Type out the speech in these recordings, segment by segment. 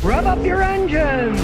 Rev up your engines!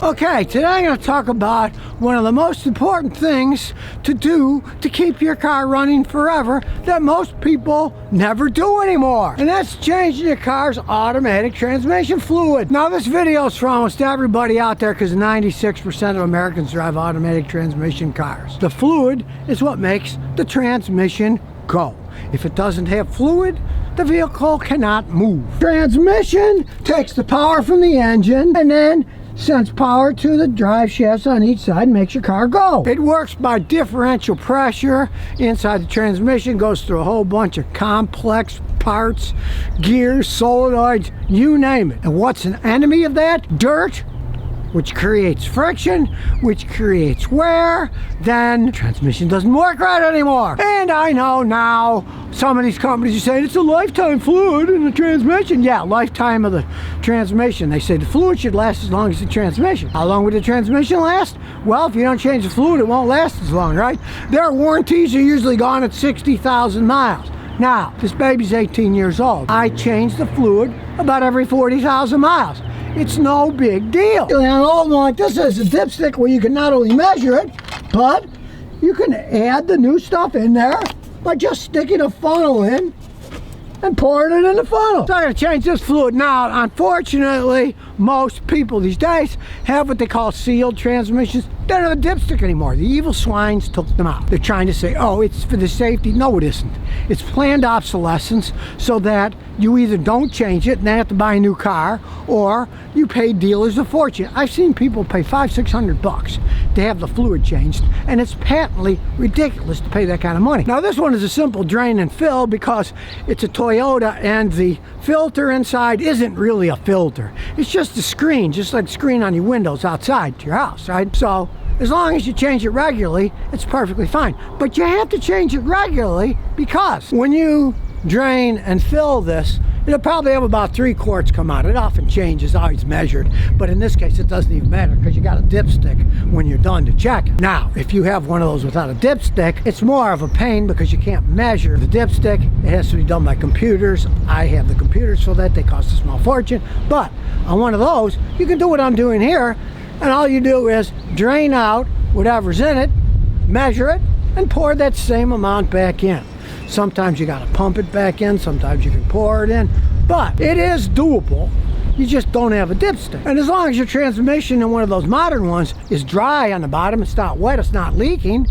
Okay, today I'm going to talk about one of the most important things to do to keep your car running forever that most people never do anymore. And that's changing your car's automatic transmission fluid. Now this video is for almost everybody out there because 96% of Americans drive automatic transmission cars. The fluid is what makes the transmission go. If it doesn't have fluid, the vehicle cannot move. Transmission takes the power from the engine and then sends power to the drive shafts on each side and makes your car go. It works by differential pressure inside the transmission, goes through a whole bunch of complex parts, gears, solenoids, you name it. And what's an enemy of that? Dirt, which creates friction, which creates wear, then the transmission doesn't work right anymore. And I know now some of these companies are saying it's a lifetime fluid in the transmission. Yeah, lifetime of the transmission. They say the fluid should last as long as the transmission. How long would the transmission last? Well, if you don't change the fluid, it won't last as long, right? Their warranties are usually gone at 60,000 miles. Now, this baby's 18 years old. I change the fluid about every 40,000 miles. It's no big deal. And an old one like this is a dipstick where you can not only measure it, but you can add the new stuff in there by just sticking a funnel in and pouring it in the funnel. So I'm going to change this fluid now. Unfortunately, most people these days have what they call sealed transmissions. They don't have a dipstick anymore. The evil swines took them out. They're trying to say, oh, it's for the safety. No, it isn't. It's planned obsolescence so that you either don't change it and then have to buy a new car, or you pay dealers a fortune. I've seen people pay $500-600 to have the fluid changed, and it's patently ridiculous to pay that kind of money. Now this one is a simple drain and fill because it's a Toyota and the filter inside isn't really a filter. It's just a screen, just like the screen on your windows outside to your house, right? So as long as you change it regularly, it's perfectly fine. But you have to change it regularly because when you drain and fill this, it'll probably have about 3 quarts come out. It often changes how it's measured, but in this case it doesn't even matter because you got a dipstick when you're done to check it. Now, if you have one of those without a dipstick, it's more of a pain because you can't measure the dipstick. It has to be done by computers. I have the computers for that. They cost a small fortune. But on one of those, you can do what I'm doing here, and all you do is drain out whatever's in it, measure it, and pour that same amount back in. Sometimes you got to pump it back in, sometimes you can pour it in, but it is doable. You just don't have a dipstick. And as long as your transmission in one of those modern ones is dry on the bottom, it's not wet, it's not leaking,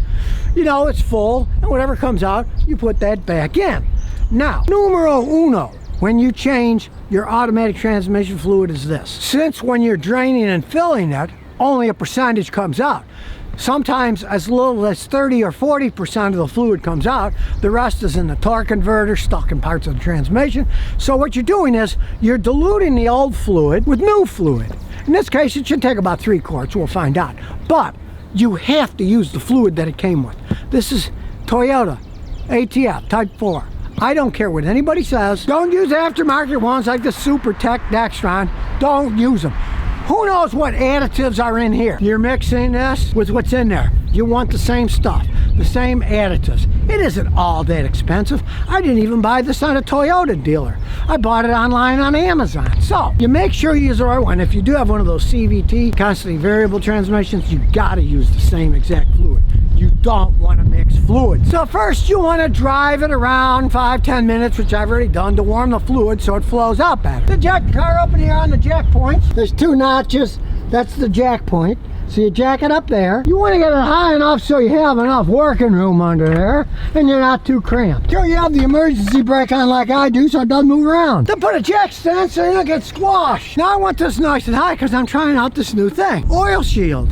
you know, it's full, and whatever comes out, you put that back in. Now, numero uno, when you change your automatic transmission fluid is this. Since when you're draining and filling it, only a percentage comes out. Sometimes as little as 30 or 40% of the fluid comes out. The rest is in the torque converter, stuck in parts of the transmission. So what you're doing is you're diluting the old fluid with new fluid. In this case, it should take about 3 quarts, we'll find out. But you have to use the fluid that it came with. This is Toyota ATF Type 4. I don't care what anybody says. Don't use aftermarket ones like the Super Tech Dextron. Don't use them. Who knows what additives are in here? You're mixing this with what's in there. You want the same stuff, the same additives. It isn't all that expensive. I didn't even buy this on a Toyota dealer. I bought it online on Amazon. So you make sure you use the right one. If you do have one of those CVT, constantly variable transmissions, you gotta use the same exact fluid. You don't want to mix fluids. So first you want to drive it around 5-10 minutes, which I've already done, to warm the fluid so it flows out better. The jack car up in here on the jack points, there's 2 notches. That's the jack point. So you jack it up there. You want to get it high enough so you have enough working room under there and you're not too cramped. Sure, you have the emergency brake on like I do so it doesn't move around. Then put a jack stand so you don't get squashed. Now I want this nice and high because I'm trying out this new thing. Oil shield.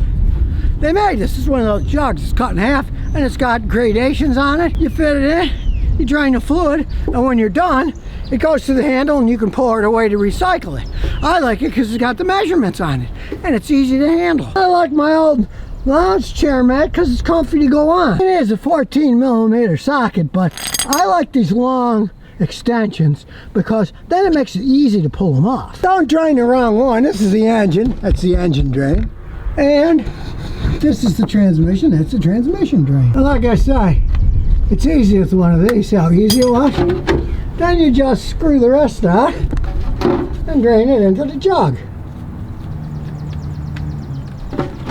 They made this. This is one of those jugs. It's cut in half and it's got gradations on it. You fit it in, you drain the fluid, and when you're done, it goes to the handle and you can pour it away to recycle it. I like it because it's got the measurements on it and it's easy to handle. I like my old lounge chair mat because it's comfy to go on. It is a 14mm socket, but I like these long extensions because then it makes it easy to pull them off. Don't drain the wrong one. This is the engine. That's the engine drain. And this is the transmission. That's the transmission drain. And like I say, it's easy with one of these. See how easy it was? Then you just screw the rest out and drain it into the jug.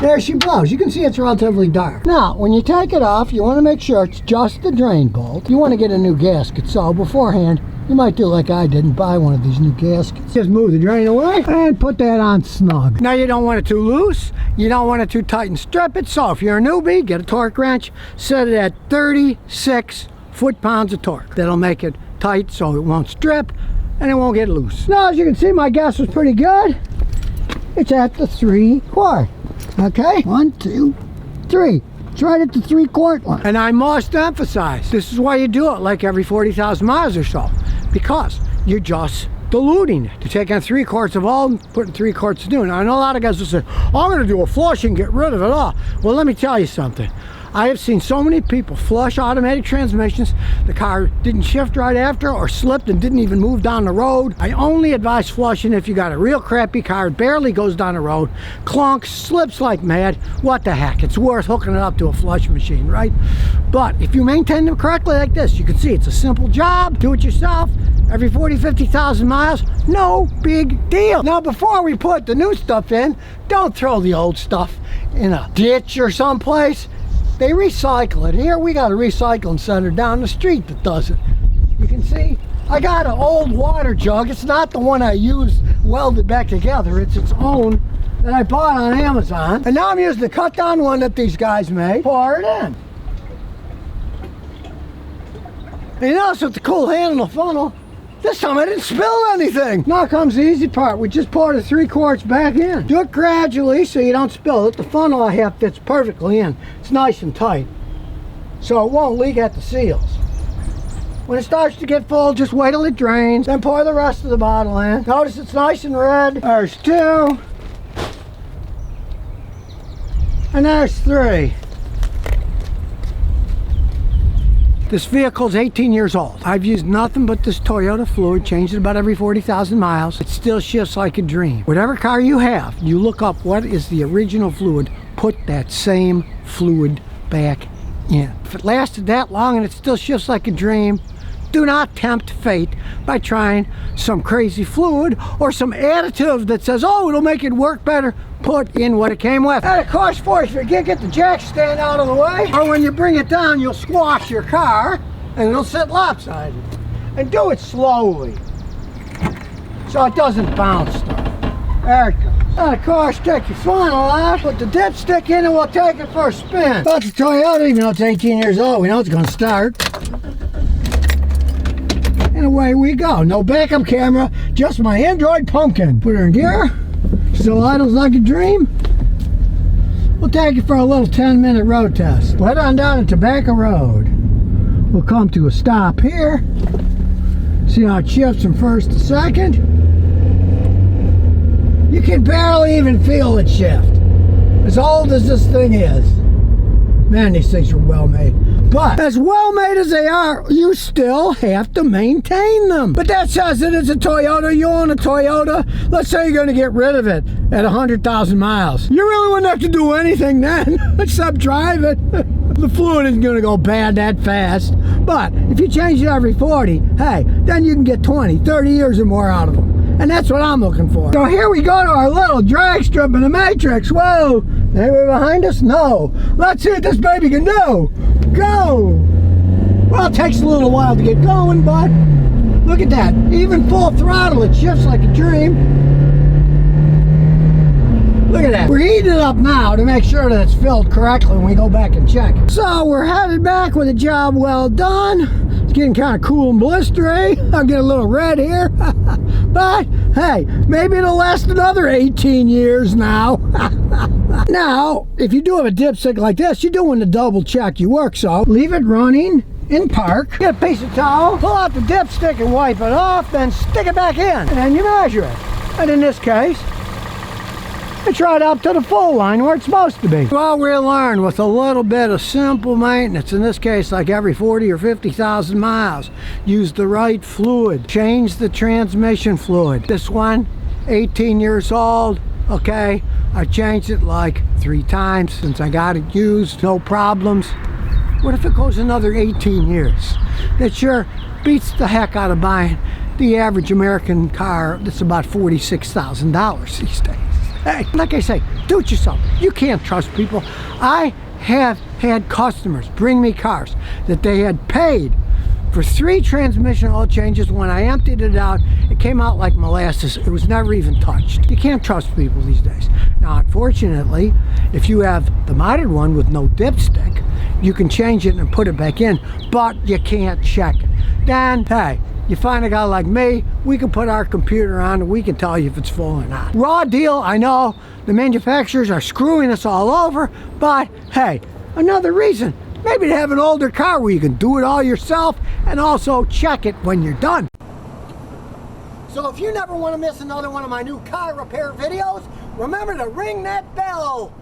There she blows. You can see it's relatively dark. Now, when you take it off, you want to make sure it's just the drain bolt. You want to get a new gasket, so beforehand, you might do like I did and buy one of these new gaskets. Just move the drain away and put that on snug. Now, you don't want it too loose. You don't want it too tight and strip it. So if you're a newbie, get a torque wrench, set it at 36 foot-pounds of torque. That'll make it tight so it won't strip and it won't get loose. Now, as you can see, my gas was pretty good. It's at the 3/4. Okay, 1, 2, 3. It's right at the 3/4 line. And I must emphasize, this is why you do it like every 40,000 miles or so, because you're just diluting it. You're taking 3/4 of old and putting 3/4 of new. Now, I know a lot of guys will say, oh, I'm going to do a flush and get rid of it all. Well, let me tell you something. I have seen so many people flush automatic transmissions. The car didn't shift right after or slipped and didn't even move down the road. I only advise flushing if you got a real crappy car. It barely goes down the road. Clunks, slips like mad. What the heck? It's worth hooking it up to a flush machine, right? But if you maintain them correctly like this, you can see it's a simple job. Do it yourself. Every 40, 50,000 miles, no big deal. Now, before we put the new stuff in, don't throw the old stuff in a ditch or someplace. They recycle it. Here we got a recycling center down the street that does it. You can see I got an old water jug. It's not the one I used welded back together. It's its own that I bought on Amazon. And now I'm using the cut down one that these guys made. Pour it in. And you notice with the cool hand on the funnel, this time I didn't spill anything. Now comes the easy part. We just pour the 3/4 back in. Do it gradually so you don't spill it. The funnel I have fits perfectly in. It's nice and tight, so it won't leak at the seals. When it starts to get full, just wait till it drains, then pour the rest of the bottle in. Notice it's nice and red. There's 2. And there's 3. This vehicle's 18 years old. I've used nothing but this Toyota fluid, changed it about every 40,000 miles. It still shifts like a dream. Whatever car you have, you look up what is the original fluid, put that same fluid back in. If it lasted that long and it still shifts like a dream, do not tempt fate by trying some crazy fluid or some additive that says, oh, it'll make it work better. Put in what it came with. And of course, if you can't get the jack stand out of the way, or when you bring it down, you'll squash your car and it'll sit lopsided. And do it slowly so it doesn't bounce stuff. There it goes. And of course, take your funnel out, put the dipstick in, and we'll take it for a spin. But the Toyota, even though it's 18 years old, we know it's going to start. And away we go. No backup camera, just my Android pumpkin. Put her in gear. Still idles like a dream. We'll take it for a little 10-minute road test. Head on down to Tobacco Road. We'll come to a stop here. See how it shifts from first to second. You can barely even feel it shift. As old as this thing is. Man, these things are well made. But as well made as they are, you still have to maintain them. But that says that it's a Toyota. You own a Toyota. Let's say you're going to get rid of it at 100,000 miles. You really wouldn't have to do anything then except drive it. The fluid isn't going to go bad that fast. But if you change it every 40, hey, then you can get 20, 30 years or more out of them. And that's what I'm looking for. So here we go to our little drag strip in the Matrix. Whoa, anybody behind us? No. Let's see what this baby can do. Go. Well, it takes a little while to get going, but look at that. Even full throttle, it shifts like a dream. Look at that. We're heating it up now to make sure that it's filled correctly when we go back and check. So we're headed back with a job well done. It's getting kind of cool and blistery. I'll get a little red here. But hey, maybe it'll last another 18 years now. Now, if you do have a dipstick like this, you're doing the double check you work, so leave it running in park. Get a piece of towel, pull out the dipstick and wipe it off, then stick it back in, and then you measure it. And in this case, it's right up to the full line where it's supposed to be. Well, we learn with a little bit of simple maintenance, in this case like every 40 or 50,000 miles, use the right fluid. Change the transmission fluid. This one, 18 years old, okay, I changed it like 3 times since I got it used, no problems. What if it goes another 18 years? That sure beats the heck out of buying the average American car that's about $46,000 these days. Hey, like I say, do it yourself. You can't trust people. I have had customers bring me cars that they had paid for 3 transmission oil changes. When I emptied it out, it came out like molasses. It was never even touched. You can't trust people these days. Now, unfortunately, if you have the modern one with no dipstick, you can change it and put it back in, but you can't check it. Then, hey, you find a guy like me, we can put our computer on and we can tell you if it's full or not. Raw deal, I know the manufacturers are screwing us all over, but hey, another reason maybe to have an older car where you can do it all yourself and also check it when you're done. So if you never want to miss another one of my new car repair videos, remember to ring that bell.